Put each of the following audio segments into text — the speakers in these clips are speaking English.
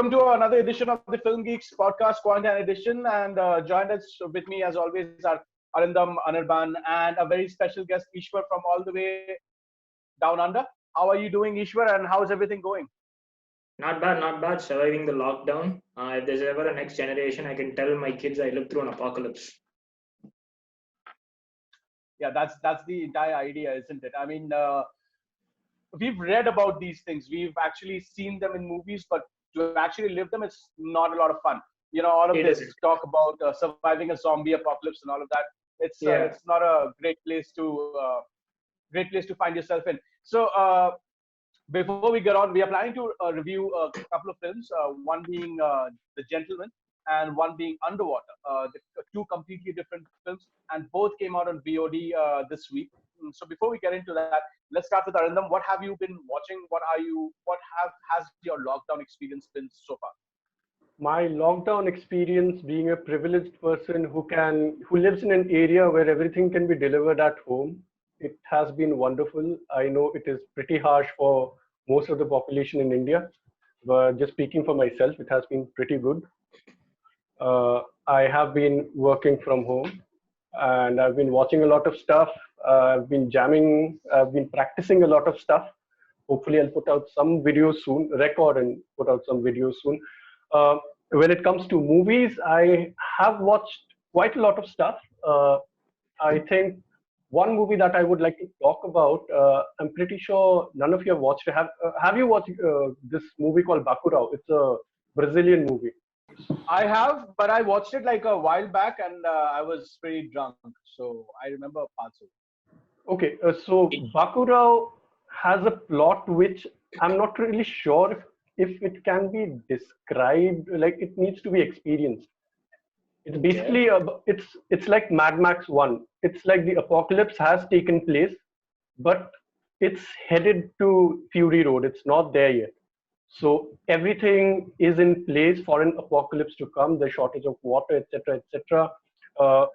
welcome to another edition of the Film Geeks Podcast, Quarantine Edition. And joined us with me, as always, are Arindam, Anirban, and a very special guest, Ishwar, from all the way down under. How are you doing, Ishwar, and how's everything going? Not bad, not bad. Surviving the lockdown. If there's ever a next generation, I can tell my kids I lived through an apocalypse. Yeah, that's the entire idea, isn't it? I mean, we've read about these things. We've actually seen them in movies, but to actually live them, it's not a lot of fun. You know, all of It this is. talk about surviving a zombie apocalypse and all of that. Yeah. It's not a great place to find yourself in. So before we get on, we are planning to review a couple of films. One being The Gentleman, and one being Underwater. The two completely different films, and both came out on VOD this week. So before we get into that, let's start with Arindam. What have you been watching? Has your lockdown experience been so far? My lockdown experience, being a privileged person who lives in an area where everything can be delivered at home, it has been wonderful. I know it is pretty harsh for most of the population in India, but just speaking for myself, it has been pretty good. I have been working from home and I've been watching a lot of stuff. I've been jamming, I've been practicing a lot of stuff. Hopefully I'll put out some videos soon, record and put out some videos soon. When it comes to movies, I have watched quite a lot of stuff. I think one movie that I would like to talk about, I'm pretty sure none of you have watched it. Have you watched this movie called Bacurau? It's a Brazilian movie. I have, but I watched it like a while back, and I was pretty drunk, so I remember parts of it. Okay, so Bacurau has a plot which I'm not really sure if it can be described. Like, it needs to be experienced. It's basically it's like Mad Max 1. It's like the apocalypse has taken place, but it's headed to Fury Road. It's not there yet. So everything is in place for an apocalypse to come. The shortage of water, etc., etc. A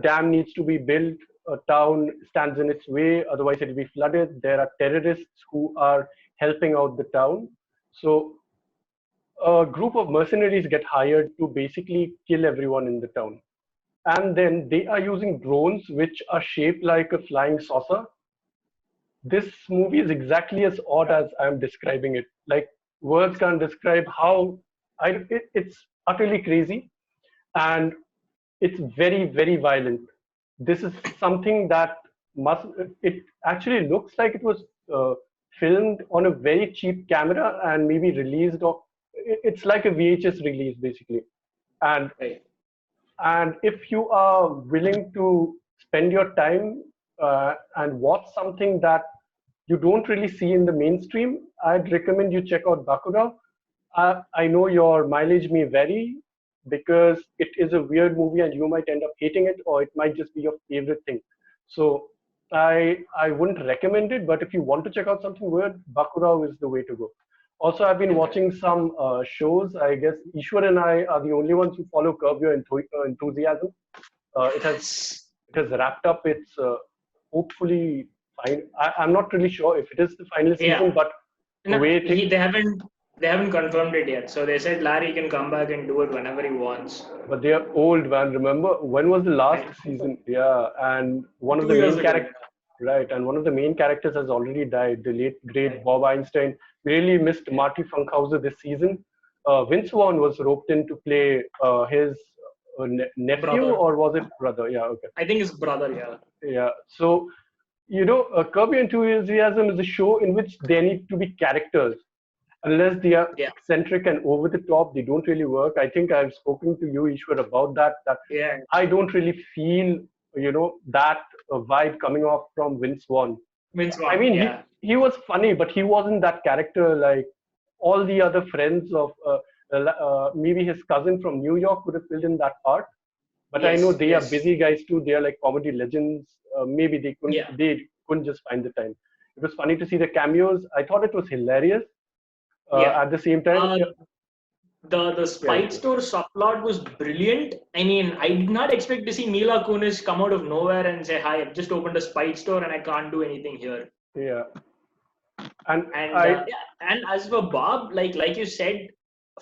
dam needs to be built. A town stands in its way, otherwise it will be flooded. There are terrorists who are helping out the town. So a group of mercenaries get hired to basically kill everyone in the town. And then they are using drones which are shaped like a flying saucer. This movie is exactly as odd as I'm describing it. Like, words can't describe how it's utterly crazy, and it's very, very violent. This is something that it actually looks like it was filmed on a very cheap camera and maybe released it's like a VHS release basically. And if you are willing to spend your time and watch something that you don't really see in the mainstream, I'd recommend you check out Bacurau. I know your mileage may vary because it is a weird movie and you might end up hating it, or it might just be your favorite thing. So I wouldn't recommend it, but if you want to check out something weird, Bacurau is the way to go. Also, I've been watching some shows. I guess Ishwar and I are the only ones who follow Curb Your Enthusiasm. It has wrapped up. It's hopefully fine. I'm not really sure if it is the final season, but they haven't confirmed it yet. So they said Larry can come back and do it whenever he wants. But they are old, man. Remember when was the last season? Yeah, and one of the main characters. Right, and one of the main characters has already died, the late, great Bob Einstein. Really missed Marty Funkhauser this season. Vince Vaughn was roped in to play his nephew, brother. Or was it brother? Yeah, okay. I think his brother, yeah. Yeah, so, Curb Your Enthusiasm is a show in which there need to be characters. Unless they are eccentric and over the top, they don't really work. I think I've spoken to you, Ishwar, about that I don't really feel, that vibe coming off from Vince Vaughn. I mean, he was funny, but he wasn't that character like all the other friends of maybe his cousin from New York would have filled in that part. But I know they are busy guys too. They are like comedy legends. Maybe they couldn't just find the time. It was funny to see the cameos. I thought it was hilarious. At the same time, the Spite Store subplot was brilliant. I mean, I did not expect to see Mila Kunis come out of nowhere and say, "Hi, I've just opened a Spite Store and I can't do anything here." Yeah. And And I yeah, and as for Bob, like you said,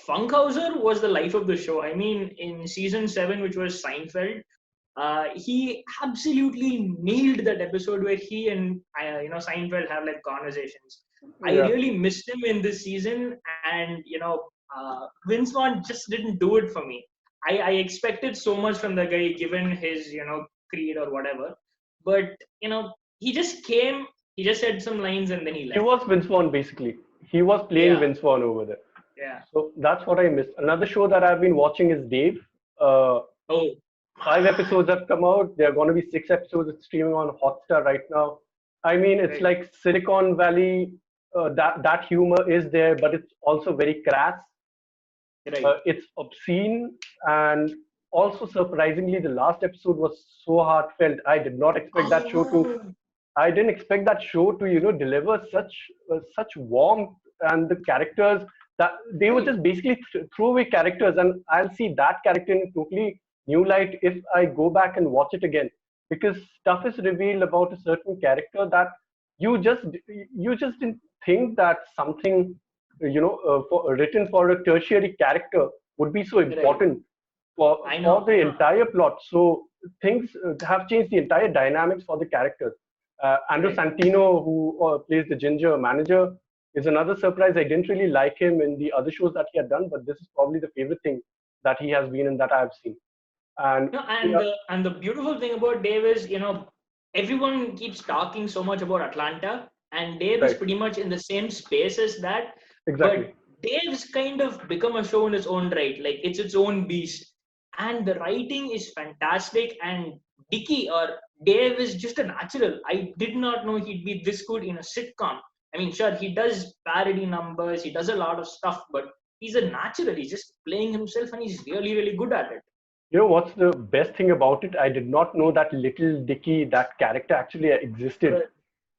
Funkhauser was the life of the show. I mean, in season 7, which was Seinfeld, he absolutely nailed that episode where he and Seinfeld have like conversations. I yeah, really missed him in this season, and Vince Vaughn just didn't do it for me. I expected so much from the guy given his creed or whatever, but he just came, he just said some lines and then he he left. was Vince Vaughn basically. He was playing Yeah, Vince Vaughn over there. yeah. So that's what I missed. Another show that I've been watching is Dave. Uh, Oh, 5 episodes have come out. There are going to be 6 episodes. It's streaming on Hotstar right now. I mean, it's right, like Silicon Valley. That humor is there, but it's also very crass. right. It's obscene, and also surprisingly, the last episode was so heartfelt. I did not expect that show to. Oh, I didn't expect that show to deliver such warmth, and the characters that they were right, just basically throwaway characters, and I'll see that character in a totally new light if I go back and watch it again, because stuff is revealed about a certain character that you just you just didn't think that something written for a tertiary character would be so right. important I for know. the entire plot. So things have changed the entire dynamics for the characters. Andrew Right. Santino, who plays the ginger manager, is another surprise. I didn't really like him in the other shows that he had done, but this is probably the favorite thing that he has been in that I've seen. And No, yeah, and the beautiful thing about Dave is, everyone keeps talking so much about Atlanta, and Dave is right, pretty much in the same space as that. exactly. But Dave's kind of become a show in its own right, like it's its own beast, and the writing is fantastic. And Dicky or Dave is just a natural. I did not know he'd be this good in a sitcom. I mean, sure, he does parody numbers, he does a lot of stuff, but he's a natural. He's just playing himself, and he's really, really good at it. You know what's the best thing about it? I did not know that Little Dicky, that character, actually existed. Right.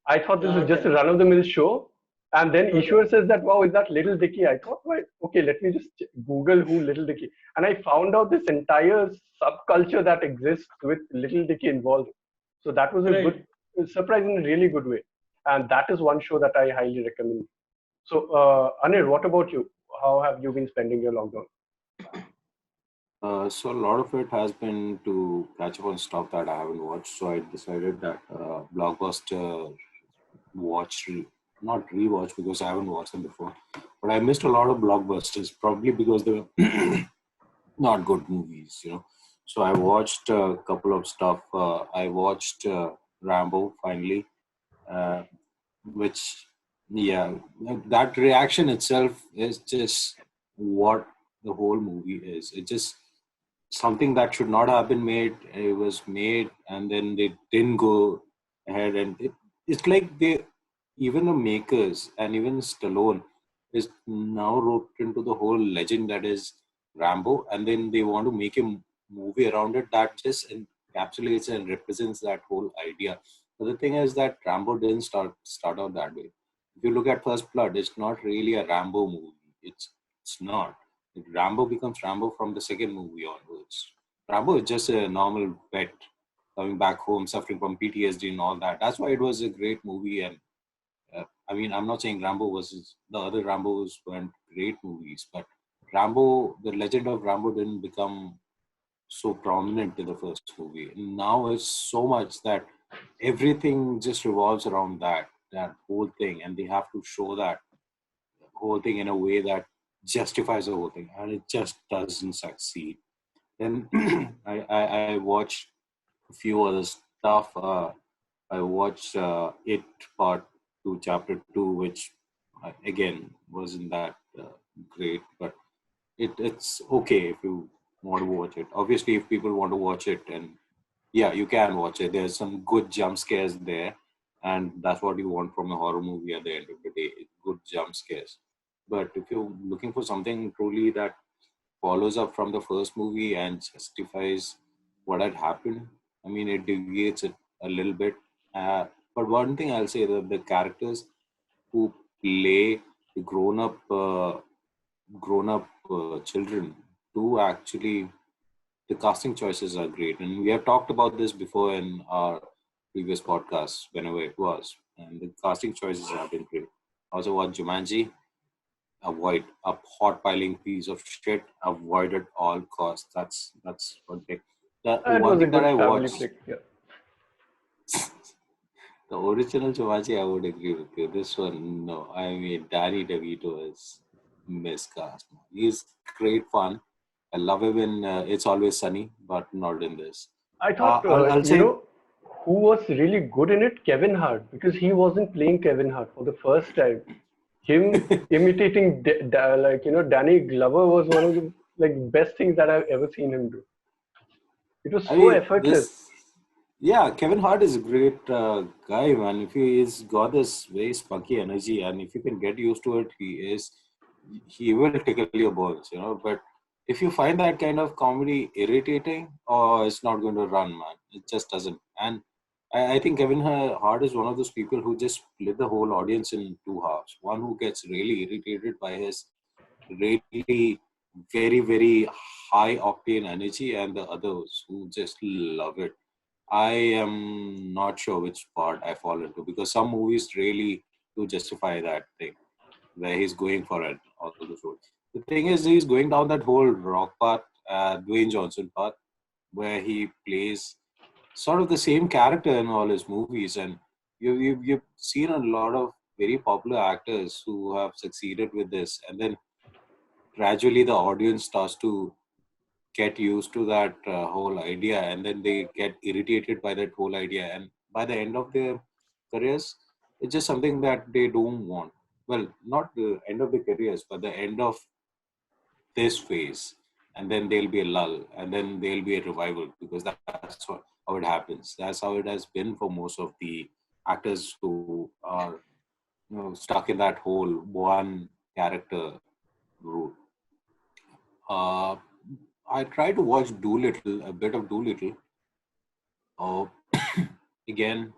I thought this was just Okay. a run-of-the-mill show. And then Okay. Ishwar says that, wow, is that Little Dicky? I thought, well, okay, let me just Google who Little Dicky. And I found out this entire subculture that exists with Little Dicky involved. So that was a good, Right. surprise in a really good way. And that is one show that I highly recommend. So, Anil, what about you? How have you been spending your lockdown? So a lot of it has been to catch up on stuff that I haven't watched. So I decided that Blockbuster not rewatch because I haven't watched them before. But I missed a lot of blockbusters, probably because they were not good movies. So I watched a couple of stuff. I watched Rambo finally, uh, which, yeah, that reaction itself is just what the whole movie is. It just something that should not have been made. It was made, and then they didn't go ahead, and it's like they, even the makers and even Stallone is now roped into the whole legend that is Rambo, and then they want to make a movie around it that just encapsulates and represents that whole idea. But the thing is that Rambo didn't start out that way. If you look at First Blood, it's not really a Rambo movie. It's not. Rambo becomes Rambo from the second movie onwards. Rambo is just a normal vet coming back home, suffering from PTSD and all that. That's why it was a great movie. And I mean, I'm not saying Rambo versus the other Rambos weren't great movies, but Rambo, the legend of Rambo didn't become so prominent in the first movie. And now it's so much that everything just revolves around that whole thing, and they have to show that whole thing in a way that justifies the whole thing, and it just doesn't succeed. Then I watched a few other stuff. I watched It Part 2, Chapter 2, which again wasn't that great, but it's okay if you want to watch it. Obviously, if people want to watch it, and yeah, you can watch it. There's some good jump scares there, and that's what you want from a horror movie at the end of the day, good jump scares. But if you're looking for something truly that follows up from the first movie and justifies what had happened, I mean, it deviates it a little bit. But one thing I'll say that the characters who play the grown up children do actually, the casting choices are great, and we have talked about this before in our previous podcast, whenever it was, and the casting choices have been great. Also watch Jumanji. Avoid a hot piling piece of shit. Avoid at all costs. That's one thing. The It one was a thing that good I family watched, flick. Yeah. the original Jumanji, I would agree with you. This one, no. I mean, Danny DeVito is miscast. He's great fun. I love him in It's Always Sunny, but not in this. I thought, I'll you say, know, who was really good in it? Kevin Hart, because he wasn't playing Kevin Hart for the first time. Him imitating, Danny Glover was one of the best things that I've ever seen him do. It was I so mean, effortless. this, yeah, Kevin Hart is a great guy, man. If he's got this very spunky energy, and if you can get used to it, he will tickle your bones, But if you find that kind of comedy irritating, oh, it's not going to run, man. It just doesn't. And I think Kevin Hart is one of those people who just split the whole audience in two halves. One who gets really irritated by his really very, very high octane energy, and the others who just love it. I am not sure which part I fall into, because some movies really do justify that thing where he's going for it, all the road. The thing is, he's going down that whole rock path, Dwayne Johnson path, where he plays sort of the same character in all his movies. And you've seen a lot of very popular actors who have succeeded with this. And then gradually the audience starts to get used to that whole idea, and then they get irritated by that whole idea, and by the end of their careers it's just something that they don't want. Well, not the end of the careers, but the end of this phase, and then there'll be a lull, and then there'll be a revival, because that's how it happens. That's how it has been for most of the actors who are stuck in that whole one character route. uh, I try to watch Doolittle, a bit of Doolittle. Uh, Again,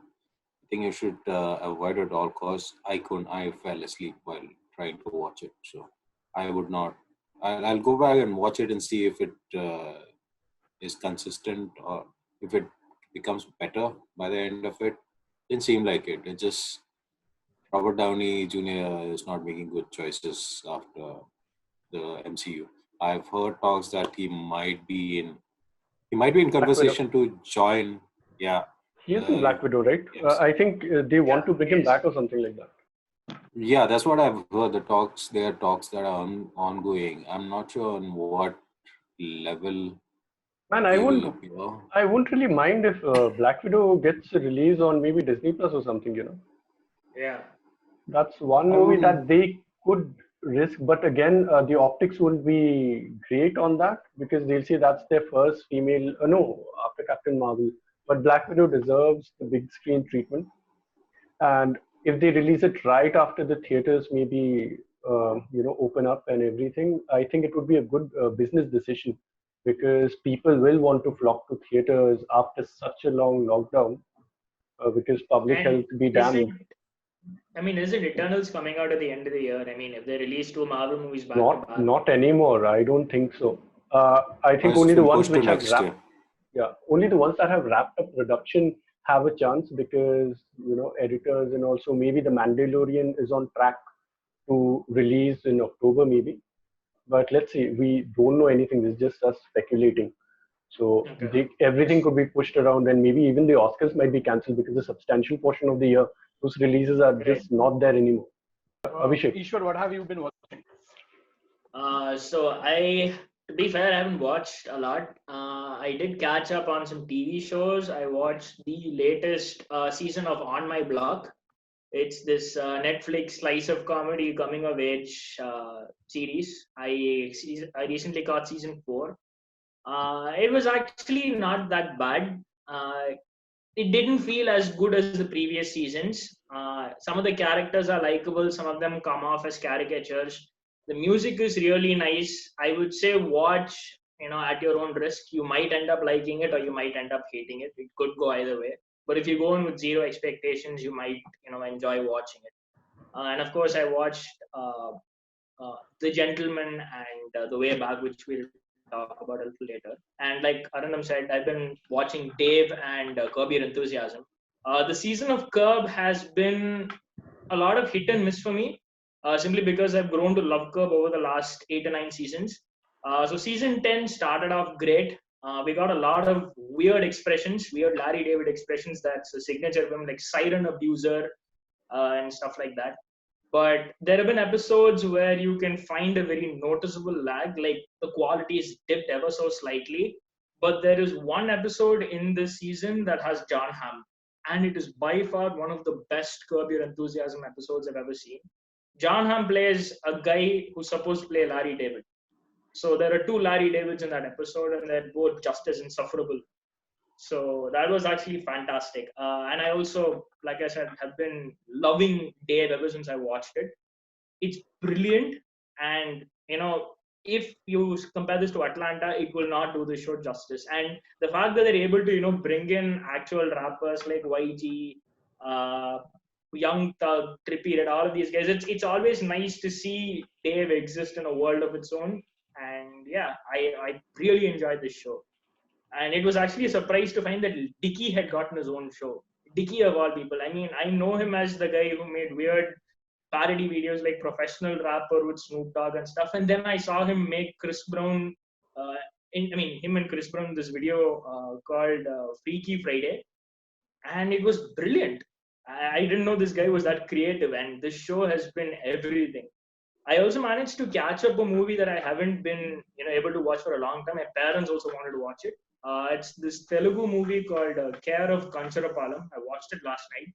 I think you should avoid at all costs. I fell asleep while trying to watch it, so I would not. I'll go back and watch it and see if it is consistent, or if it becomes better by the end of it. Didn't seem like it. It just Robert Downey Jr. is not making good choices after the MCU. I've heard talks that he might be in Black Widow. conversation to join. Yeah. He is in Black Widow, right? Yes. I think they want to bring him yes. back or something like that. Yeah, that's what I've heard. There are talks that are ongoing. I'm not sure on what level Man, he will appear. I wouldn't really mind if Black Widow gets a release on maybe Disney Plus or something. Yeah. That's one movie that they could risk, but again, the optics wouldn't be great on that, because they'll say that's their first female, no, after Captain Marvel. But Black Widow deserves the big screen treatment. And if they release it right after the theaters maybe, open up and everything, I think it would be a good business decision, because people will want to flock to theaters after such a long lockdown, because public And health be is damned. isn't Eternals coming out at the end of the year? I mean, if they release two Marvel movies back to back. Not anymore. I don't think so. I think It's only the been ones pushed to which have next year. only the ones that have wrapped up production have a chance, because editors, and also maybe the Mandalorian is on track to release in October maybe. But let's see. We don't know anything. This is just us speculating. So Okay. everything could be pushed around, and maybe even the Oscars might be cancelled, because a substantial portion of the year those releases are Right. just not there anymore. Abhishek. Ishwar, what have you been watching? To be fair, I haven't watched a lot. I did catch up on some TV shows. I watched the latest season of On My Block. It's this Netflix slice of comedy coming of age series. I recently caught season 4. It was actually not that bad. It didn't feel as good as the previous seasons. Some of the characters are likable. Some of them come off as caricatures. The music is really nice. I would say watch, at your own risk. You might end up liking it, or you might end up hating it. It could go either way. But if you go in with zero expectations, you might, enjoy watching it. And of course, I watched The Gentleman and The Way Back, which we'll talk about a little later. And like Arundam said, I've been watching Dave and Curb Your Enthusiasm. The season of Curb has been a lot of hit and miss for me. simply because I've grown to love Curb over the last 8 or 9 seasons. So season 10 started off great. We got a lot of weird expressions, weird Larry David expressions. That's a signature of him, like siren abuser and stuff like that. But there have been episodes where you can find a very noticeable lag, like the quality is dipped ever so slightly. But there is one episode in this season that has John Hamm, and it is by far one of the best Curb Your Enthusiasm episodes I've ever seen. John Hamm plays a guy who's supposed to play Larry David. So there are two Larry Davids in that episode, and they're both just as insufferable. So that was actually fantastic. And I also, like I said, have been loving Dave ever since I watched it. It's brilliant. And, if you compare this to Atlanta, it will not do the show justice. And the fact that they're able to, bring in actual rappers like YG, Young Thug, Trippie Redd, all of these guys, it's always nice to see Dave exist in a world of its own. And yeah, I really enjoyed this show. And it was actually a surprise to find that Dicky had gotten his own show. Dicky of all people. I mean, I know him as the guy who made weird parody videos like Professional Rapper with Snoop Dogg and stuff. And then I saw him make Chris Brown, him and Chris Brown, this video called Freaky Friday. And it was brilliant. I didn't know this guy was that creative. And this show has been everything. I also managed to catch up a movie that I haven't been able to watch for a long time. My parents also wanted to watch it. It's this Telugu movie called Care of Kancharapalam. I watched it last night.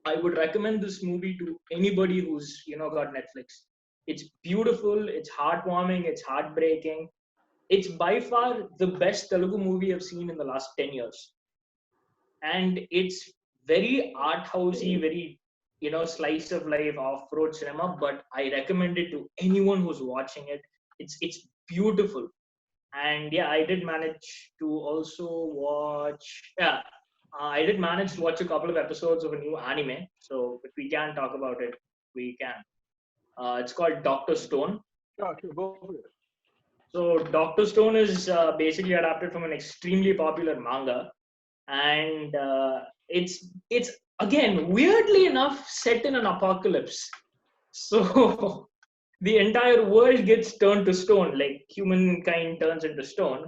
I would recommend this movie to anybody who's got Netflix. It's beautiful, it's heartwarming, it's heartbreaking. It's by far the best Telugu movie I've seen in the last 10 years. And it's very art housey, very slice of life off-road cinema, but I recommend it to anyone who's watching it. It's beautiful. And yeah, I did manage to also watch I did manage to watch a couple of episodes of a new anime. So if we can talk about it, we can. It's called Dr. Stone. Okay, go for it. So Dr. Stone is basically adapted from an extremely popular manga. And it's again, weirdly enough, set in an apocalypse. So the entire world gets turned to stone, like humankind turns into stone.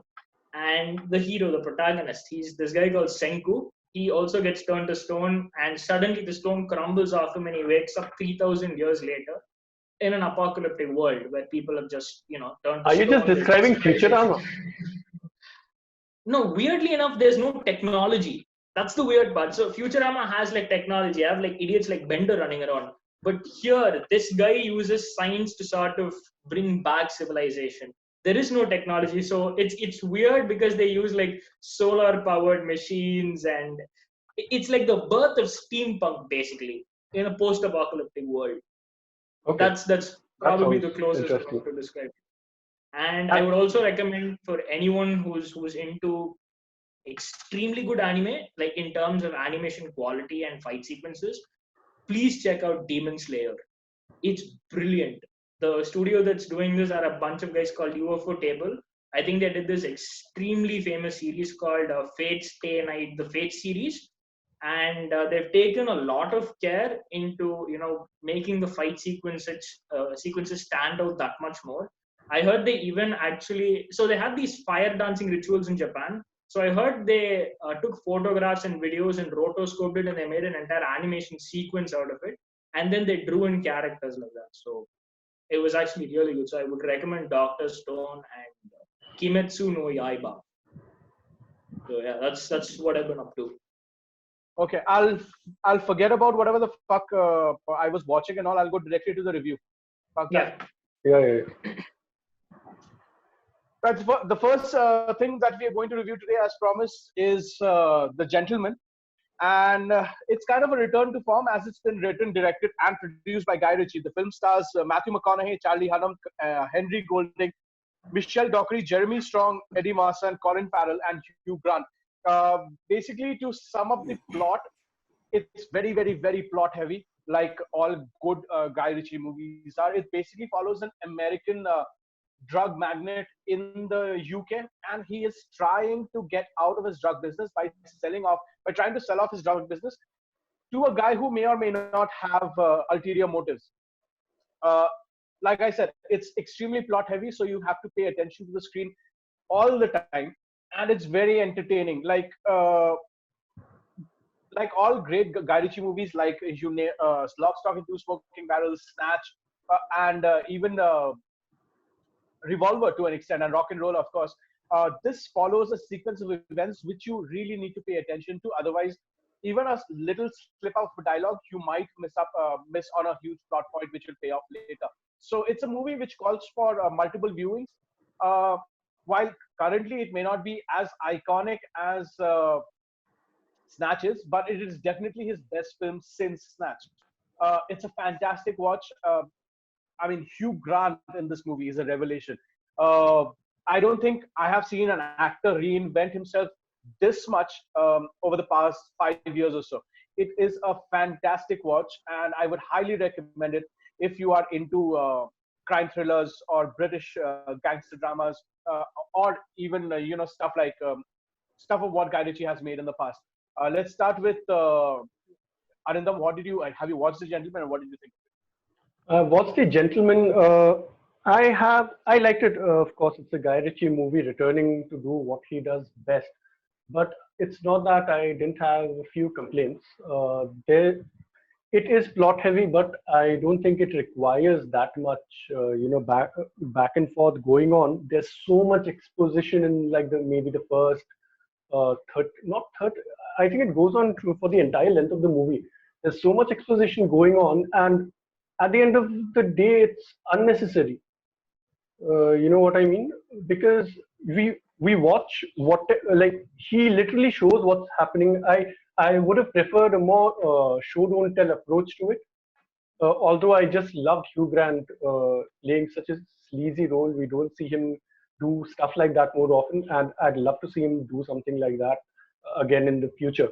And the hero, the protagonist, he's this guy called Senku. He also gets turned to stone, and suddenly the stone crumbles off him, and he wakes up 3,000 years later in an apocalyptic world where people have just, turned to Are you just describing Futurama? No, weirdly enough, there's no technology. That's the weird part. So Futurama has like technology. I have like idiots like Bender running around. But here, this guy uses science to sort of bring back civilization. There is no technology. So it's weird because they use like solar powered machines, and it's like the birth of steampunk basically in a post apocalyptic world. Okay. That's probably the closest way to describe it. And I would also recommend for anyone who's into extremely good anime, like in terms of animation quality and fight sequences, please check out Demon Slayer. It's brilliant. The studio that's doing this are a bunch of guys called UFO Table. I think they did this extremely famous series called Fate Stay Night, the Fate series. And they've taken a lot of care into, making the fight sequences stand out that much more. I heard they even actually, so they have these fire dancing rituals in Japan. So I heard they took photographs and videos and rotoscoped it, and they made an entire animation sequence out of it. And then they drew in characters like that. So it was actually really good. So I would recommend Dr. Stone and Kimetsu no Yaiba. So yeah, that's what I've been up to. Okay, I'll forget about whatever the fuck I was watching and all. I'll go directly to the review. Fuck that. Yeah. Right, the first thing that we are going to review today, as promised, is The Gentleman. And it's kind of a return to form, as it's been written, directed, and produced by Guy Ritchie. The film stars Matthew McConaughey, Charlie Hunnam, Henry Golding, Michelle Dockery, Jeremy Strong, Eddie Marsan, Colin Farrell, and Hugh Grant. Basically, to sum up the plot, it's very, very, very plot heavy, like all good Guy Ritchie movies are. It basically follows an American drug magnate in the UK, and he is trying to get out of his drug business by trying to sell off his drug business to a guy who may or may not have ulterior motives. Uh, like I said, it's extremely plot heavy, so you have to pay attention to the screen all the time, and it's very entertaining. Like all great Guy Ritchie movies, like Lock, Stock, and Two Smoking Barrels, Snatch, and even Revolver to an extent, and Rock and Roll, of course. This follows a sequence of events which you really need to pay attention to. Otherwise, even a little slip of dialogue, you might miss on a huge plot point which will pay off later. So it's a movie which calls for multiple viewings. Uh, while currently it may not be as iconic as Snatch is, but it is definitely his best film since Snatch. It's a fantastic watch. I mean, Hugh Grant in this movie is a revelation. Uh, I don't think I have seen an actor reinvent himself this much over the past 5 years or so. It is a fantastic watch, and I would highly recommend it if you are into crime thrillers or British gangster dramas, or even stuff of what Guy Ritchie has made in the past. Let's start with Arindam. What did you have you watched The Gentleman, and what did you think? What's the Gentleman? I liked it. Of course, it's a Guy Ritchie movie returning to do what he does best. But it's not that I didn't have a few complaints. It is plot heavy, but I don't think it requires that much, back and forth going on. There's so much exposition in like maybe the first third, not third. I think it goes on for the entire length of the movie. There's so much exposition going on, and at the end of the day, it's unnecessary. You know what I mean? Because we watch what, like, he literally shows what's happening. I would have preferred a more show don't tell approach to it. Although I just loved Hugh Grant playing such a sleazy role. We don't see him do stuff like that more often, and I'd love to see him do something like that again in the future.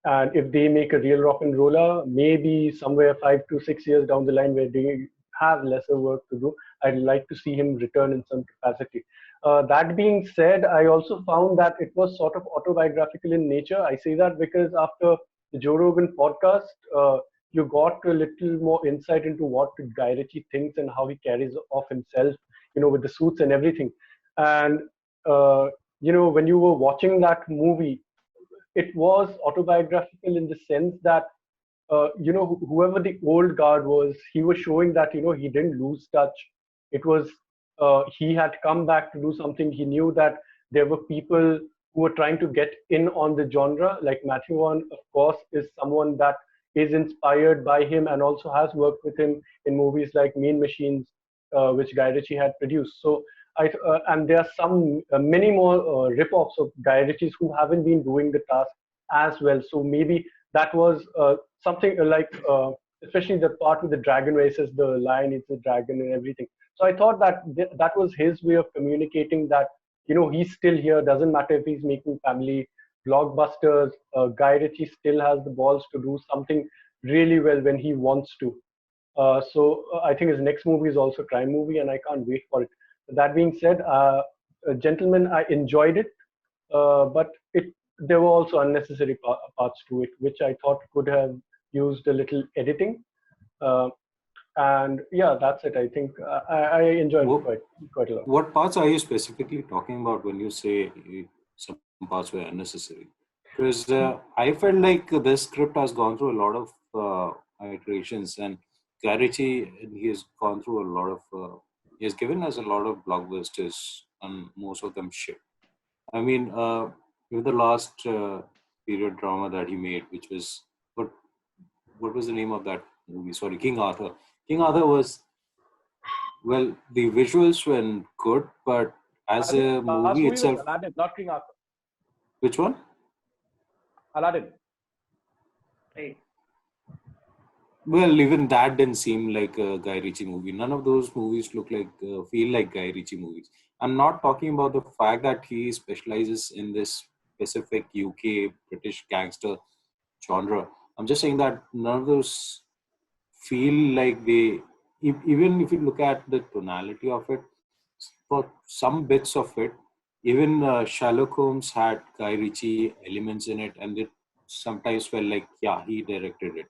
And if they make a real rock and roller, maybe somewhere 5 to 6 years down the line where they have lesser work to do, I'd like to see him return in some capacity. That being said, I also found that it was sort of autobiographical in nature. I say that because after the Joe Rogan podcast, you got a little more insight into what Guy Ritchie thinks and how he carries off himself, with the suits and everything. And, when you were watching that movie, it was autobiographical in the sense that, whoever the old guard was, he was showing that, he didn't lose touch. It was, he had come back to do something. He knew that there were people who were trying to get in on the genre. Like Matthew Vaughn, of course, is someone that is inspired by him and also has worked with him in movies like Mean Machines, which Guy Ritchie had produced. So and there are many more rip-offs of Guy Ritchie's who haven't been doing the task as well. So maybe that was something like, especially the part with the dragon races, the lion eats the dragon and everything. So I thought that that was his way of communicating that, he's still here. Doesn't matter if he's making family blockbusters. Guy Ritchie still has the balls to do something really well when he wants to. So I think his next movie is also a crime movie, and I can't wait for it. That being said, Gentlemen, I enjoyed it, but there were also unnecessary parts to it, which I thought could have used a little editing. And yeah, that's it. I think I enjoyed it quite a lot. What parts are you specifically talking about when you say some parts were unnecessary? Because I felt like this script has gone through a lot of iterations, and Guy Ritchie, he has gone through a lot of. He has given us a lot of blockbusters, and most of them shit. I mean, with the last period drama that he made, which was what was the name of that movie? Sorry, King Arthur. King Arthur was, well, the visuals were good, but as a movie itself, Aladdin, not King Arthur. Which one? Aladdin. Right. Well, even that didn't seem like a Guy Ritchie movie. None of those movies feel like Guy Ritchie movies. I'm not talking about the fact that he specializes in this specific UK British gangster genre. I'm just saying that none of those feel like even if you look at the tonality of it, for some bits of it, even Sherlock Holmes had Guy Ritchie elements in it, and it sometimes felt like, yeah, he directed it.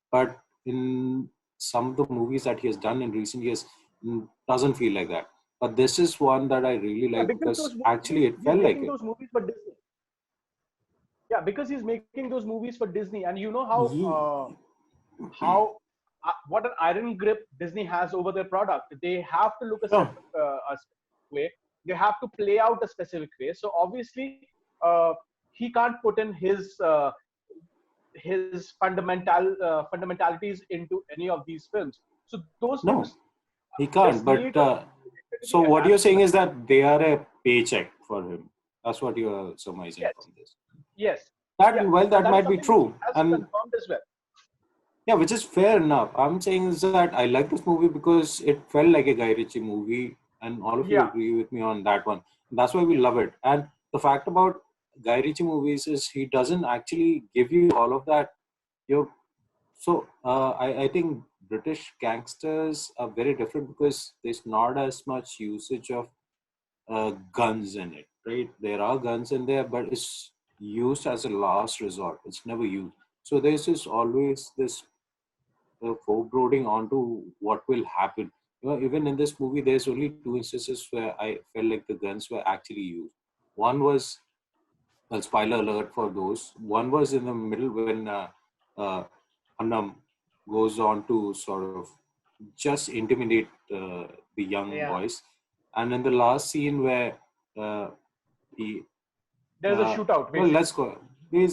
But in some of the movies that he has done in recent years doesn't feel like that. But this is one that I really Yeah, like because because actually it he's felt like making it. those movies for Disney. Yeah, because he's making those movies for Disney, and you know Ye- how what an iron grip Disney has over their product. They have to look Sure. a specific way. They have to play out a specific way. So obviously, he can't put in his fundamentalities into any of these films. So those No, films he just can't. need But to so be what you're attached to saying them. is that they are a paycheck for him. That's what you're surmising Yes, from this. yes, That yeah, well, and that that is might be something which true, he has and confirmed as well. yeah, which is fair enough. I'm saying is that I like this movie because it felt like a Guy Ritchie movie, and all of you Yeah, agree with me on that one. That's why we love it. And the fact about Guy Ritchie movies is he doesn't actually give you all of that. You so I think British gangsters are very different because there's not as much usage of guns in it, right? There are guns in there, but it's used as a last resort. It's never used. So there's just always this foreboding onto what will happen. Even in this movie, there's only two instances where I felt like the guns were actually used. One was, well, spoiler alert for those. One was in the middle when uh, Annam goes on to sort of just intimidate the young Yeah. boys, and in the last scene where uh, he there's a shootout well, basically. let's go. It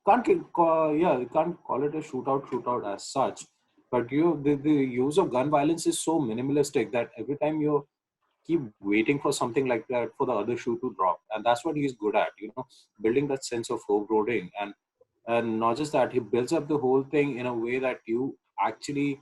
yeah, you can't call it a shootout as such. But the use of gun violence is so minimalistic that every time you keep waiting for something like that for the other shoe to drop, and that's what he's good at. Building that sense of foreboding, and not just that, he builds up the whole thing in a way that you actually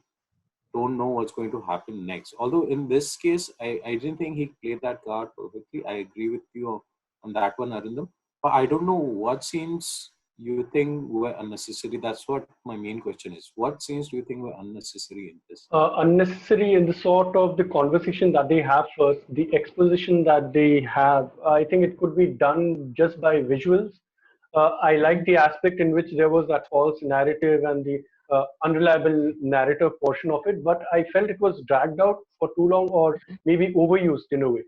don't know what's going to happen next. Although in this case, I didn't think he played that card perfectly. I agree with you on that one, Arindam. But I don't know what scenes you think were unnecessary. That's what my main question is. What scenes do you think were unnecessary in this? Unnecessary in the sort of the conversation that they have first, the exposition that they have. I think it could be done just by visuals. I like the aspect in which there was that false narrative and the unreliable narrative portion of it, but I felt it was dragged out for too long or maybe overused in a way.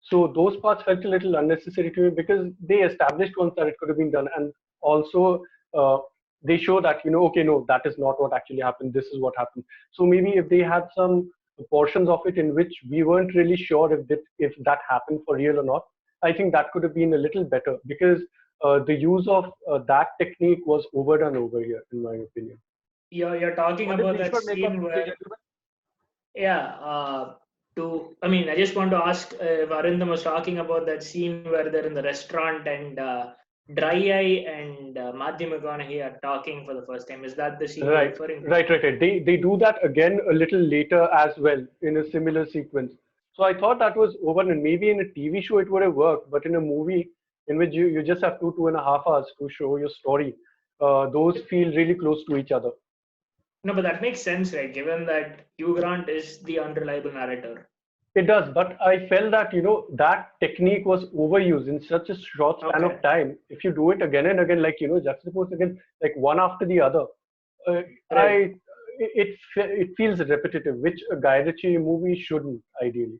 So those parts felt a little unnecessary to me because they established once that it could have been done, and also uh, they show that okay, no, that is not what actually happened. This is what happened. So maybe if they had some portions of it in which we weren't really sure if that happened for real or not, I think that could have been a little better because the use of that technique was overdone over here, in my opinion. You're talking What did about that Ishwar make of scene the where, gentleman? yeah, I mean, I just want to ask if Arindam was talking about that scene where they're in the restaurant and Dry Eye and Matthew McConaughey are talking for the first time. Is that the scene you're Right, referring to? right. They do that again a little later as well in a similar sequence. So I thought that was over, and maybe in a TV show it would have worked, but in a movie in which you just have 2.5 hours to show your story, those feel really close to each other. No, but that makes sense, right? Given that Hugh Grant is the unreliable narrator. It does, but I felt that that technique was overused in such a short span Okay, of time. If you do it again and again, like juxtapose again, like one after the other, uh, right. I it feels repetitive, which a Guy Ritchie movie shouldn't ideally.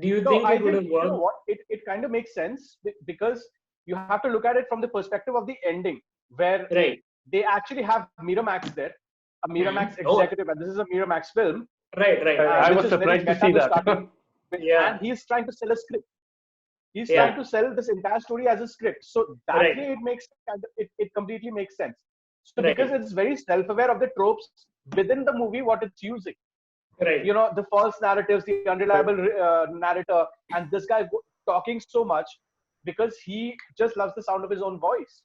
Do you No, think I it would think have you know worked? what it kind of makes sense because you have to look at it from the perspective of the ending, where Right. they actually have Miramax there, a Hmm. Miramax Oh, executive, and this is a Miramax film, right, right, I right. which was is very surprised to meta see to that. start with, and Yeah, he's trying to sell a script. He's trying yeah, to sell this entire story as a script. So that right, way, it completely makes sense. So because right, it's very self-aware of the tropes within the movie, what it's using, right, the false narratives, the unreliable narrator, and this guy talking so much because he just loves the sound of his own voice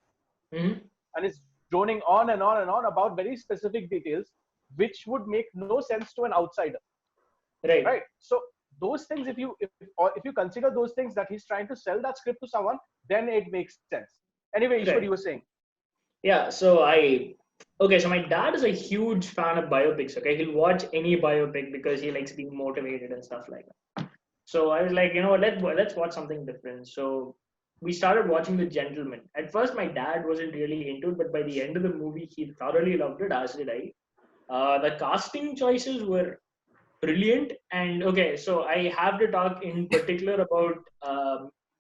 hmm, and is droning on and on and on about very specific details which would make no sense to an outsider, right, right? So those things, if you consider those things that he's trying to sell that script to someone, then it makes sense. Anyway, Ishwar, right. you were saying. Yeah, so my dad is a huge fan of biopics. Okay, he'll watch any biopic because he likes being motivated and stuff like that. So I was like, let's watch something different. So we started watching The Gentleman. At first, my dad wasn't really into it, but by the end of the movie, he thoroughly loved it, as did I. The casting choices were brilliant. And okay, so I have to talk in particular about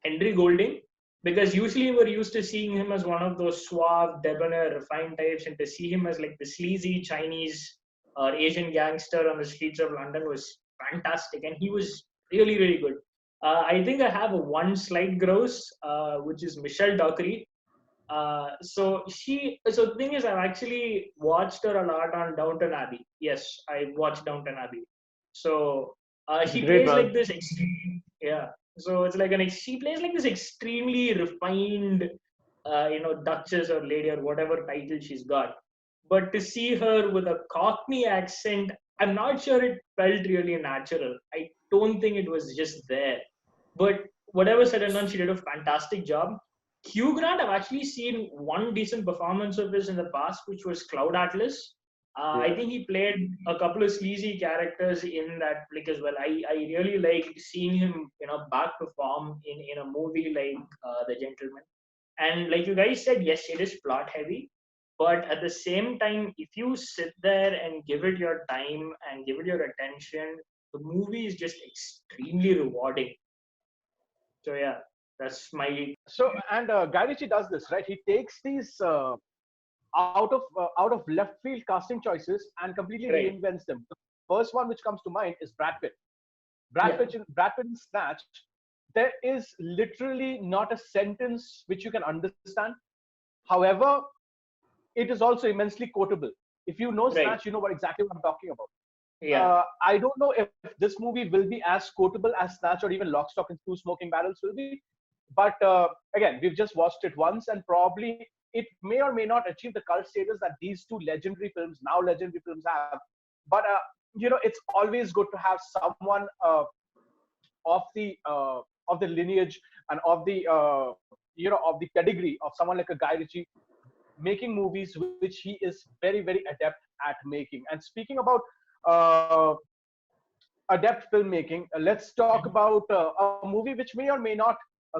Henry Golding, because usually we're used to seeing him as one of those suave, debonair, refined types, and to see him as like the sleazy Chinese or Asian gangster on the streets of London was fantastic, and he was really, really good. I think I have a one slight grouse, which is Michelle Dockery. So the thing is, I've actually watched her a lot on Downton Abbey. Yes, I watched Downton Abbey. So she Great, plays man. like this yeah. So it's like she plays like this extremely refined, duchess or lady or whatever title she's got. But to see her with a Cockney accent, I'm not sure it felt really natural. I don't think it was just there. But whatever said and done, she did a fantastic job. Hugh Grant, I've actually seen one decent performance of his in the past, which was Cloud Atlas. I think he played a couple of sleazy characters in that flick as well. I really liked seeing him, back perform in a movie like The Gentleman. And like you guys said, yes, it is plot heavy. But at the same time, if you sit there and give it your time and give it your attention, the movie is just extremely rewarding. So yeah, that's my. So, and Guy Ritchie does this, right? He takes these out of left field casting choices and completely Right. reinvents them. The first one which comes to mind is Brad Pitt. Yeah. Brad Pitt in Snatch. There is literally not a sentence which you can understand. However, it is also immensely quotable. If you know Right. Snatch, you know exactly what I'm talking about. Yeah. I don't know if this movie will be as quotable as Snatch or even Lock, Stock, and Two Smoking Barrels will be. But again, we've just watched it once, and probably it may or may not achieve the cult status that these two now legendary films have. But it's always good to have someone of the lineage and of the pedigree of someone like a Guy Ritchie making movies which he is very, very adept at making. And speaking about uh, adept filmmaking, let's talk about a movie which may or may not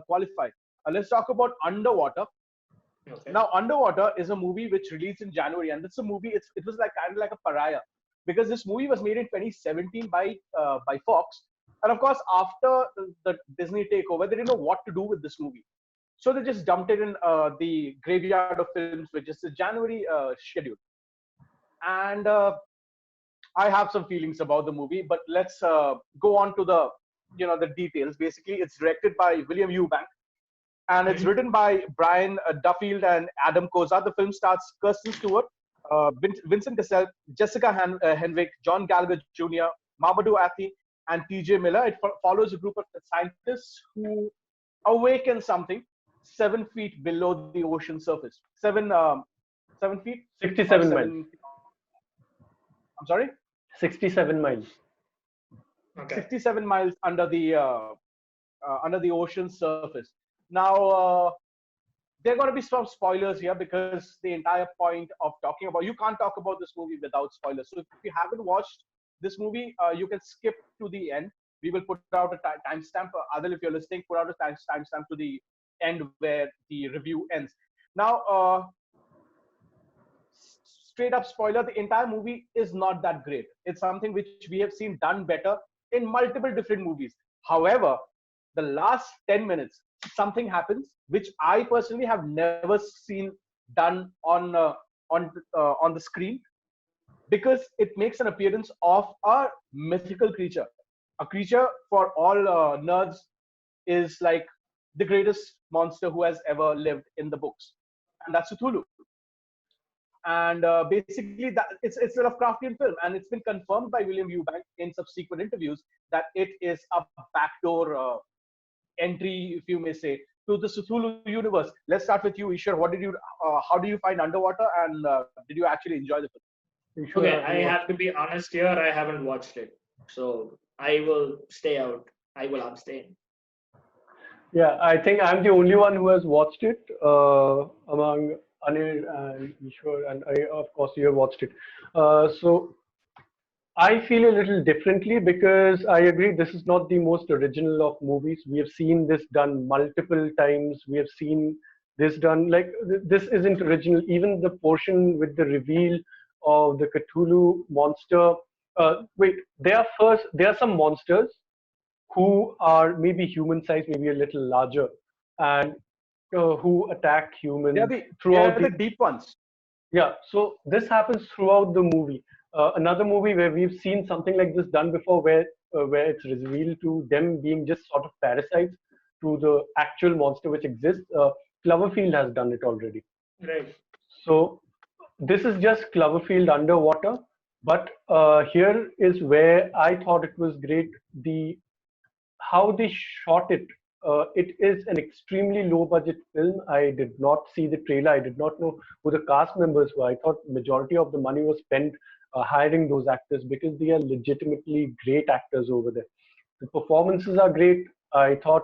qualify. Let's talk about Underwater. Okay. Now, Underwater is a movie which released in January, and it's a movie. It was like kind of like a pariah because this movie was made in 2017 by Fox, and of course, after the Disney takeover, they didn't know what to do with this movie, so they just dumped it in the graveyard of films, which is the January schedule. And I have some feelings about the movie, but let's go on to the details. Basically, it's directed by William Eubank, and it's written by Brian Duffield and Adam Koza. The film stars Kirsten Stewart, Vincent Cassel, Jessica Henwick, John Gallagher Jr., Mamadou Athie, and T.J. Miller. It follows a group of scientists who awaken something 7 feet below the ocean surface. 7 feet? 67 miles. I'm sorry? 67 miles. Okay. 67 miles under the ocean surface. Now, there are going to be some spoilers here because the entire point of talking about, you can't talk about this movie without spoilers. So if you haven't watched this movie, you can skip to the end. We will put out a timestamp. Adil, if you're listening, put out a timestamp to the end where the review ends. Now, straight up spoiler, the entire movie is not that great. It's something which we have seen done better in multiple different movies. However, the last 10 minutes, something happens which I personally have never seen done on the screen, because it makes an appearance of a mythical creature. A creature for all nerds is like the greatest monster who has ever lived in the books, and that's Cthulhu. And basically, that it's a Lovecraftian film, and it's been confirmed by William Eubank in subsequent interviews that it is a backdoor entry, if you may say, to the Cthulhu universe. Let's start with you, Ishwar. How do you find Underwater, and did you actually enjoy the film? Okay, I have to be honest here. I haven't watched it, so I will stay out. I will abstain. Yeah, I think I'm the only one who has watched it among Anil and Ishwar, and of course, you have watched it. So I feel a little differently because I agree this is not the most original of movies. We have seen this done multiple times. We have seen this done, like this isn't original. Even the portion with the reveal of the Cthulhu monster. Wait, there are some monsters who are maybe human sized, maybe a little larger, and who attack They're humans they're throughout the the. deep ones. Yeah, so this happens throughout the movie. Another movie where we've seen something like this done before, where it's revealed to them being just sort of parasites to the actual monster which exists. Cloverfield has done it already. Right. So this is just Cloverfield underwater, but here is where I thought it was great. The how they shot it. It is an extremely low budget film. I did not see the trailer. I did not know who the cast members were. I thought majority of the money was spent hiring those actors because they are legitimately great actors over there. The performances are great. I thought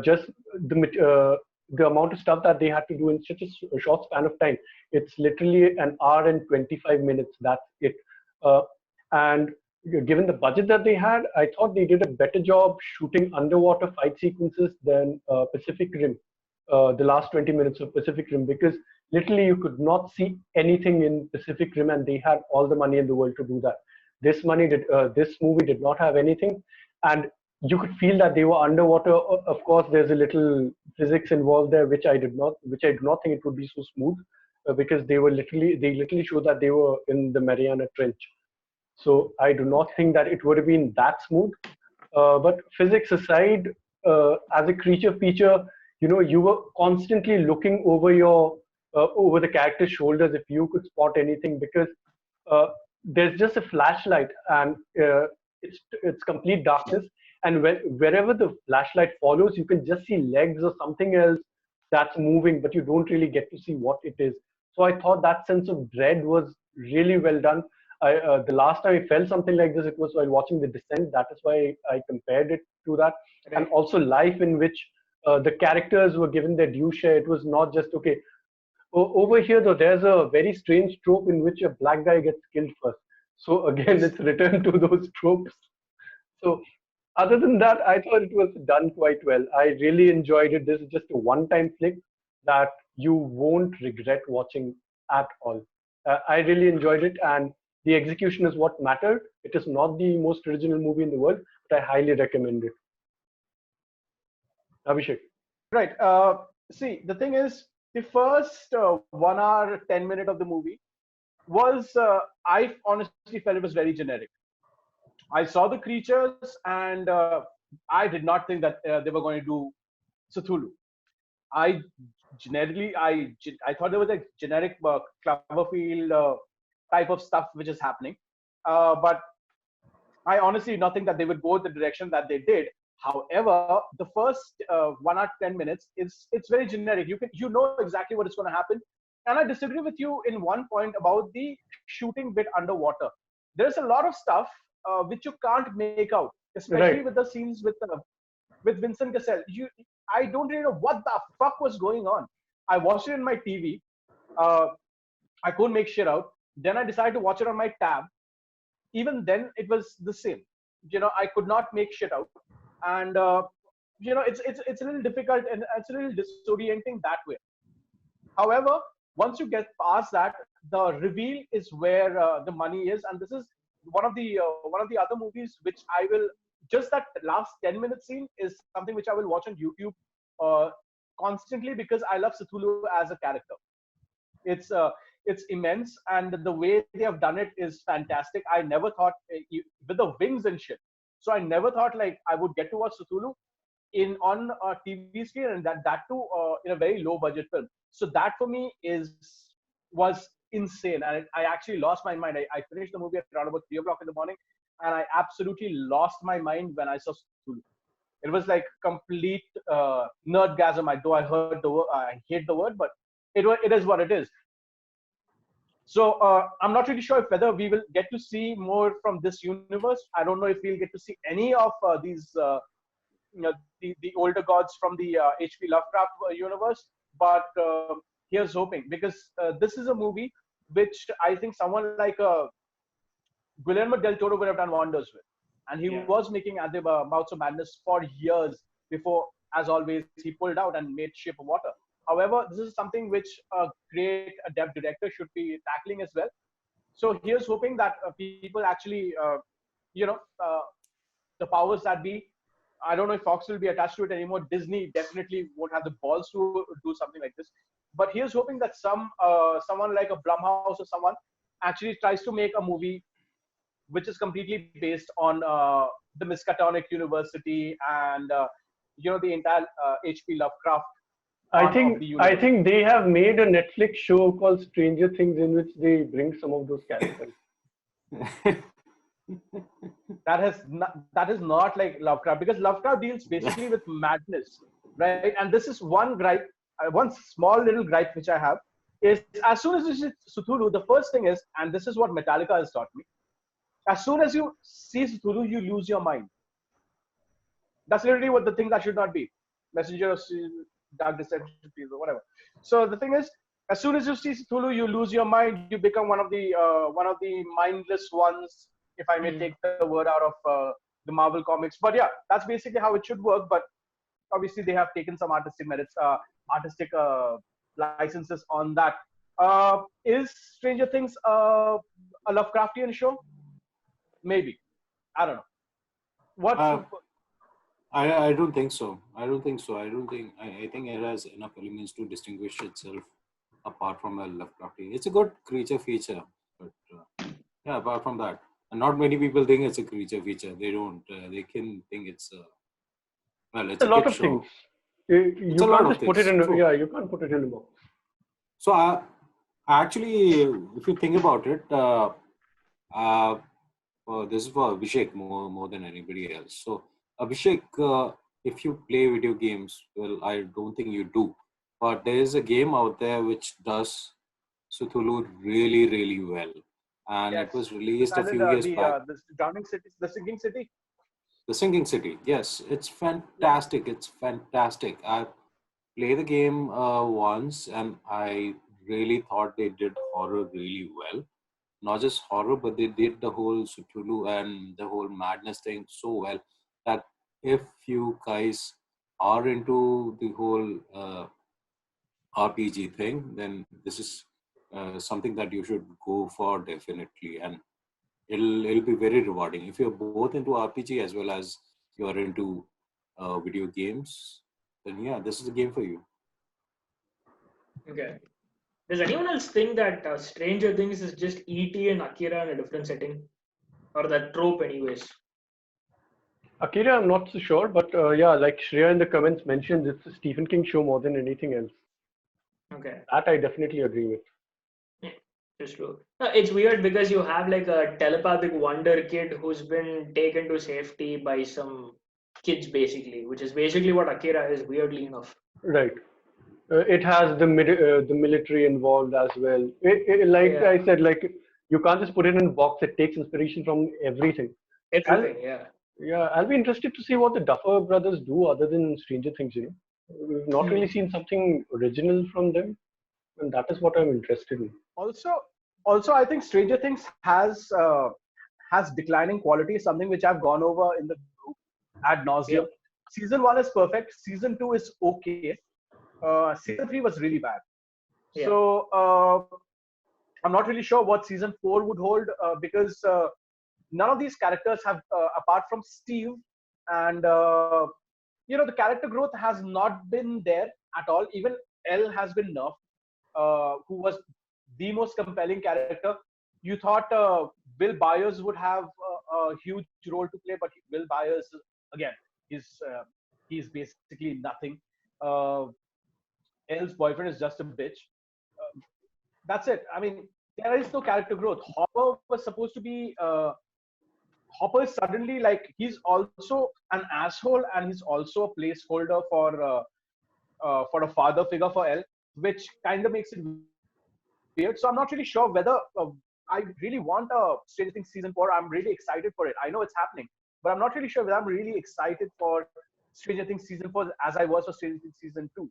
just the amount of stuff that they had to do in such a short span of time. It's literally an hour and 25 minutes. That's it. And given the budget that they had, I thought they did a better job shooting underwater fight sequences than Pacific Rim, the last 20 minutes of Pacific Rim, because literally you could not see anything in Pacific Rim, and they had all the money in the world to do that. This movie did not have anything, and you could feel that they were underwater. Of course, there's a little physics involved there, which I do not think it would be so smooth, because they literally showed that they were in the Mariana Trench. So I do not think that it would have been that smooth. But physics aside, as a creature feature, you were constantly looking over the character's shoulders if you could spot anything, because there's just a flashlight, and it's complete darkness. And wherever the flashlight follows, you can just see legs or something else that's moving, but you don't really get to see what it is. So I thought that sense of dread was really well done. The last time I felt something like this, it was while watching The Descent. That is why I compared it to that. Right. And also Life, in which the characters were given their due share. It was not just, okay, over here, though, there's a very strange trope in which a black guy gets killed first. So again, it's returned to those tropes. So other than that, I thought it was done quite well. I really enjoyed it. This is just a one-time flick that you won't regret watching at all. I really enjoyed it, and the execution is what mattered. It is not the most original movie in the world, but I highly recommend it. Abhishek. Right. See, the thing is, the first 1 hour, 10 minutes of the movie was, I honestly felt it was very generic. I saw the creatures, and I did not think that they were going to do Cthulhu. I I thought there was a generic Cloverfield type of stuff which is happening, but I honestly did not think that they would go the direction that they did. However, the first 1 hour 10 minutes it's very generic. You know exactly what is going to happen, and I disagree with you in one point about the shooting bit underwater. There's a lot of stuff which you can't make out, especially Right. with the scenes with Vincent Cassel. I don't really know what the fuck was going on. I watched it in my TV. Uh, I couldn't make shit out. Then I decided to watch it on my tab. Even then, it was the same. I could not make shit out, and it's a little difficult, and it's a little disorienting that way. However, once you get past that, the reveal is where the money is, and this is one of the other movies which I will, just that last 10 minute scene is something which I will watch on YouTube uh, constantly, because I love Cthulhu as a character. It's immense, and the way they have done it is fantastic. I never thought with the wings and shit. So I never thought like I would get to watch Cthulhu in on a TV screen, and that too in a very low budget film. So that for me was insane, and I actually lost my mind. I finished the movie at around about 3 o'clock in the morning, and I absolutely lost my mind when I saw Cthulhu. It was like complete nerdgasm. Though I heard the word, I hate the word, but it is what it is. So I'm not really sure if whether we will get to see more from this universe. I don't know if we'll get to see any of these, the older gods from the H.P. Lovecraft universe. But here's hoping, because this is a movie which I think someone like Guillermo del Toro would have done wonders with, and he was making at the Mouths of Madness for years before. As always, he pulled out and made Shape of Water. However, this is something which a great adept director should be tackling as well. So here's hoping that people actually, you know, the powers that be. I don't know if Fox will be attached to it anymore. Disney definitely won't have the balls to do something like this. But here's hoping that someone like a Blumhouse or someone actually tries to make a movie which is completely based on the Miskatonic University and the entire H.P. Lovecraft I part of think the I universe. think they have made a Netflix show called Stranger Things in which they bring some of those characters. That is not like Lovecraft, because Lovecraft deals basically with madness, right? And this is one gripe, one small little gripe which I have is, as soon as you see Cthulhu, the first thing is, and this is what Metallica has taught me, as soon as you see Cthulhu, you lose your mind. That's literally what the thing that should not be. Messenger of Dark Deception, or whatever. So the thing is, as soon as you see Cthulhu, you lose your mind. You become one of the mindless ones, if I may take the word out of the Marvel comics. But yeah, that's basically how it should work. But obviously, they have taken some artistic licenses on that. Is Stranger Things a Lovecraftian show? Maybe. I don't know. What? Uh, I don't think so. I don't think so. I think it has enough elements to distinguish itself apart from a Lovecraftian. It's a good creature feature, but yeah, apart from that, and not many people think it's a creature feature. They don't. They can think it's It's it's a a lot kid of show. things. It's You a lot can't of just put it things. in. True. Yeah, you can't put it in a box. So actually, if you think about it, uh, this is for Abhishek more than anybody else. So Abhishek, if you play video games, well, I don't think you do, but there is a game out there which does Cthulhu really, really well, and it Yes. was released a That is few years back. the drowning city, the sinking city. The Sinking City, yes, it's Yeah. fantastic. It's fantastic. I played the game once, and I really thought they did horror really well. Not just horror, but they did the whole Cthulhu and the whole madness thing so well that if you guys are into the whole RPG thing, then this is something that you should go for definitely, and it'll be very rewarding if you're both into RPG as well as you're into video games. Then yeah, this is a game for you. Okay. Does anyone else think that Stranger Things is just E.T. and Akira in a different setting? Or that trope, anyways? Akira, I'm not so sure, but yeah, like Shreya in the comments mentioned, it's a Stephen King show more than anything else. Okay. That I definitely agree with. Yeah, it's true. No, it's weird because you have like a telepathic wonder kid who's been taken to safety by some kids, basically, which is basically what Akira is, weirdly enough. Right. It has the military involved as well. Like Yeah. I said, like you can't just put it in a box. It takes inspiration from everything. Everything, yeah. Yeah, I'll be interested to see what the Duffer Brothers do other than Stranger Things. We've not really seen something original from them, and that is what I'm interested in. Also, I think Stranger Things has declining quality, something which I've gone over in the group ad nauseum. Yep. Season 1 is perfect. Season 2 is okay. Season 3 was really bad. Yeah. So I'm not really sure what season 4 would hold, because none of these characters have, apart from Steve, and the character growth has not been there at all. Even Elle has been nerfed, who was the most compelling character. You thought Will Byers would have a huge role to play, but Will Byers, again, he's basically nothing. Elle's boyfriend is just a bitch. That's it. I mean, there is no character growth. Hopper was supposed to be. Hopper is suddenly like, he's also an asshole, and he's also a placeholder for a father figure for Elle, which kind of makes it weird. So I'm not really sure whether I really want a Stranger Things season 4. I'm really excited for it. I know it's happening, but I'm not really sure whether I'm really excited for Stranger Things season 4 as I was for Stranger Things season 2.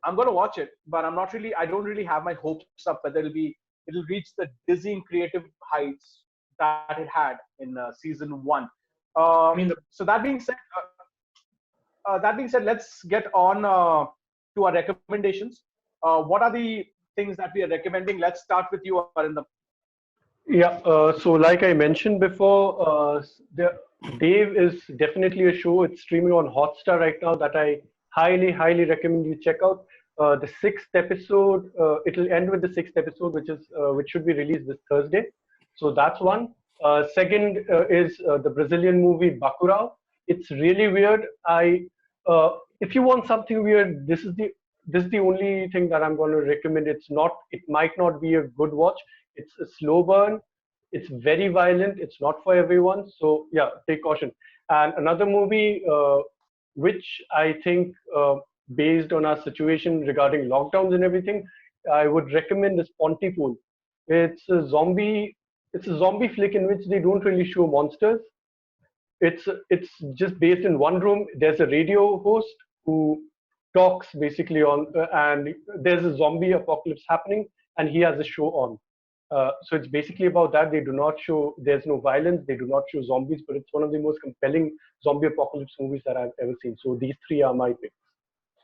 I'm going to watch it, but I don't really have my hopes up whether it'll reach the dizzying creative heights that it had in season 1. So that being said, let's get on to our recommendations. What are the things that we are recommending. Let's start with you, Arindam. Yeah, so like I mentioned before, Dave is definitely a show. It's streaming on Hotstar right now that I highly recommend you check out. The sixth episode, it'll end with the sixth episode, which should be released this Thursday. So that's one. Second is the Brazilian movie Bacurau. It's really weird. If you want something weird, this is the only thing that I'm going to recommend. It might not be a good watch. It's a slow burn. It's very violent. It's not for everyone. So yeah, take caution. And another movie, which I think, based on our situation regarding lockdowns and everything, I would recommend is Pontypool. It's a zombie. It's a zombie flick in which they don't really show monsters. It's just based in one room. There's a radio host who talks basically and there's a zombie apocalypse happening, and he has a show on. So it's basically about that. There's no violence, they do not show zombies, but it's one of the most compelling zombie apocalypse movies that I've ever seen. So these three are my picks.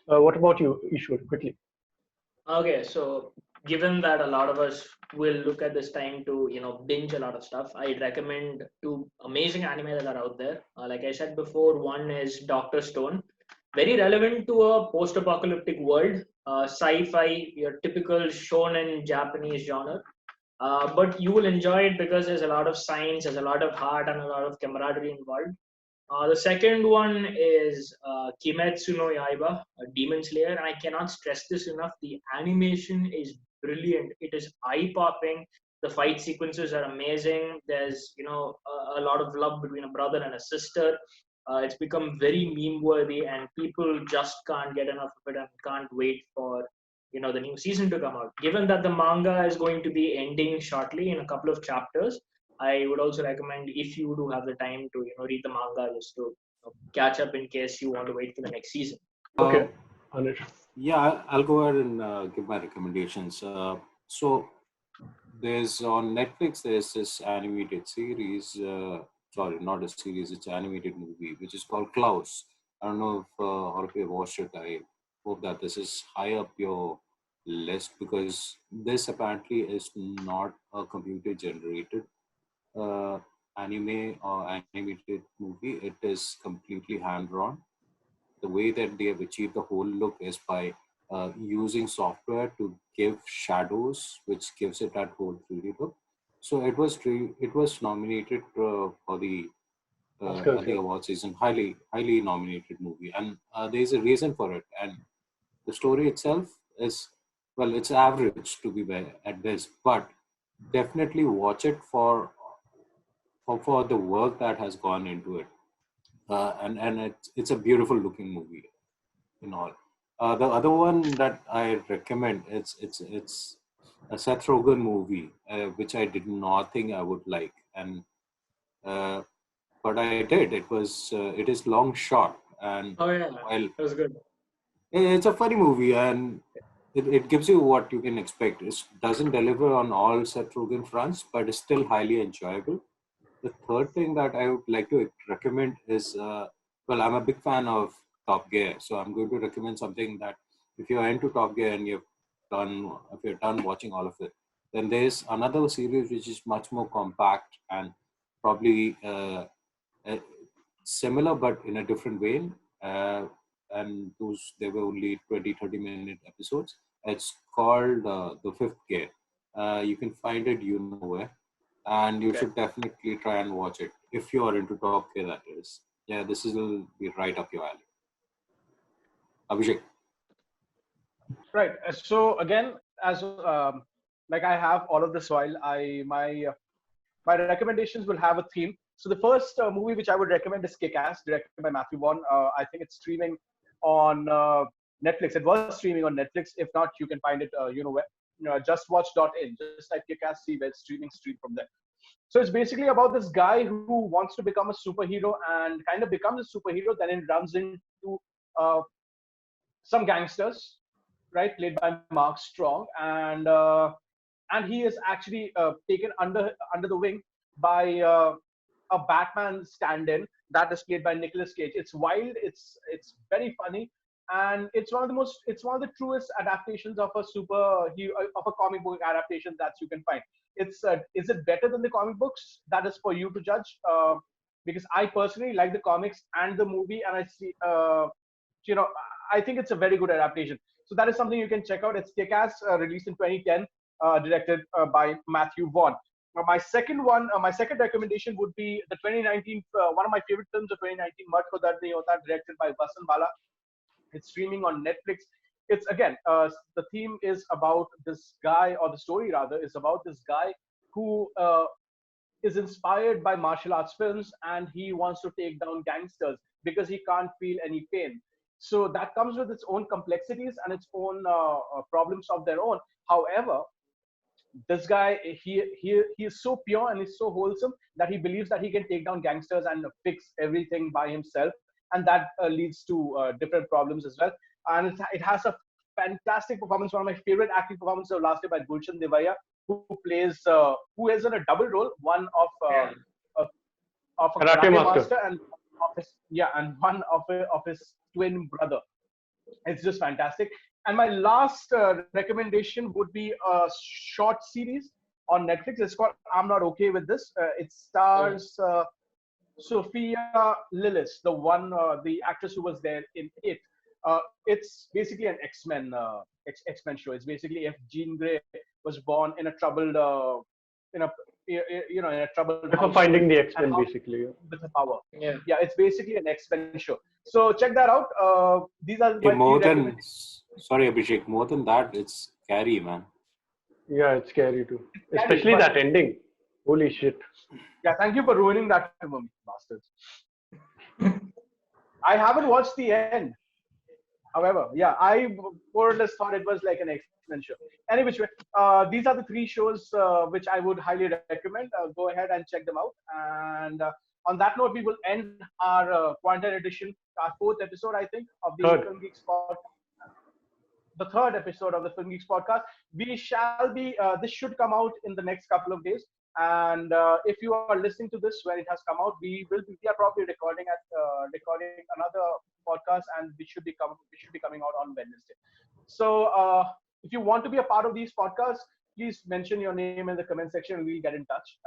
What about you, Ishwar, quickly? Okay, so given that a lot of us will look at this time to binge a lot of stuff, I'd recommend two amazing anime that are out there. Like I said before, one is Doctor Stone, very relevant to a post-apocalyptic world, sci-fi, your typical shonen Japanese genre. But you will enjoy it because there's a lot of science, there's a lot of heart, and a lot of camaraderie involved. The second one is Kimetsu no Yaiba, Demon Slayer, and I cannot stress this enough. The animation is brilliant. It is eye-popping. The fight sequences are amazing. There's a lot of love between a brother and a sister. It's become very meme-worthy, and people just can't get enough of it and can't wait for the new season to come out. Given that the manga is going to be ending shortly in a couple of chapters, I would also recommend, if you do have the time, to read the manga just to catch up in case you want to wait for the next season. Okay, Anish. Yeah, I'll go ahead and give my recommendations. So there's on Netflix. There's this animated series. Sorry, not a series. It's an animated movie which is called Klaus. I don't know if all of you have watched it. I hope that this is high up your list, because this apparently is not a computer generated anime or animated movie. It is completely hand drawn. The way that they have achieved the whole look is by using software to give shadows, which gives it that whole 3D look. So it was nominated for the Oscars, I think yeah. award season, highly nominated movie, and there's a reason for it. And the story itself is, well, it's average to be at best, but definitely watch it for the work that has gone into it. And it's a beautiful looking movie in all. The other one that I recommend, it's a Seth Rogen movie, which I did not think I would like, and but I did. It is Long Shot, and Oh yeah, while that was good. it's a funny movie, and it gives you what you can expect. It doesn't deliver on all Seth Rogen fronts, but it's still highly enjoyable. The third thing that I would like to recommend is, well, I'm a big fan of Top Gear, so I'm going to recommend something that if you're into Top Gear and if you're done watching all of it, then there's another series which is much more compact and probably uh, similar but in a different way. And they were only 20-30 minute episodes. It's called The Fifth Gear. You can find it where, and you Okay. should definitely try and watch it if you are into Top Gear, that is. Yeah, will be right up your alley. Abhishek. Right. So again, as like I have all of this while my recommendations will have a theme. So the first movie which I would recommend is Kick-Ass, directed by Matthew Vaughn. I think it's streaming on Netflix. It was streaming on Netflix. If not, you can find it, where. Justwatch.in. Just type Kick-Ass, see where it's stream from there. So it's basically about this guy who wants to become a superhero and kind of becomes a superhero, then it runs into uh, some gangsters, right, played by Mark Strong, and he is actually taken under the wing by a Batman stand-in that is played by Nicolas Cage. It's wild. It's very funny. and it's one of the truest adaptations of a comic book adaptation that you can find. It's is it better than the comic books? That is for you to judge. Because I personally like the comics and the movie, and I see, I think it's a very good adaptation. So that is something you can check out. It's Kick-Ass, released in 2010, directed by Matthew Vaughn. My second recommendation would be the 2019, one of my favorite films of 2019, Mud Ko Dard Nahi Hota, directed by Vasan Bala. It's streaming on Netflix. It's again, the theme is about this guy, or the story rather, is about this guy who is inspired by martial arts films, and he wants to take down gangsters because he can't feel any pain. So that comes with its own complexities and its own problems of their own. However, this guy, he is so pure and is so wholesome that he believes that he can take down gangsters and fix everything by himself, and that leads to different problems as well. And it has a fantastic performance. One of my favorite acting performances of last year by Gulshan Devaya, who is in a double role, one of a karate master and one of his twin brother. It's just fantastic. And my last recommendation would be a short series on Netflix. It's called I'm Not Okay With This. It stars Sophia Lillis, the actress who was there in It. It's basically an X-Men show. It's basically if Jean Grey was born in a troubled For finding the X-Men, basically. With the power. Yeah. Yeah, it's basically an X-Men show. So check that out. These are sorry, Abhishek, more than that, it's scary, man. Yeah, it's scary too. Especially that ending. Holy shit. Yeah, thank you for ruining that for me, bastards. I haven't watched the end. However, yeah, I more or less thought it was like an X-Men show. Anyway, these are the three shows which I would highly recommend. Go ahead and check them out. And on that note, we will end our quarantine edition, our fourth episode, I think, of the Film Geeks Podcast. The third episode of the Film Geeks Podcast. We shall be, this should come out in the next couple of days. And if you are listening to this when it has come out, we are probably recording another podcast, and we should be coming out on Wednesday. So if you want to be a part of these podcasts, please mention your name in the comment section and we'll get in touch.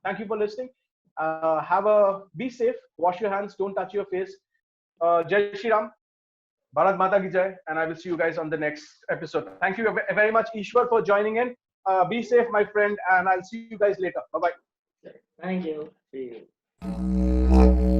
Thank you for listening. Be safe, wash your hands, don't touch your face. Jai Shri Ram, Bharat Mata Ki Jai, and I will see you guys on the next episode. Thank you very much, Ishwar, for joining in. Be safe, my friend, and I'll see you guys later. Bye-bye. Thank you. See you.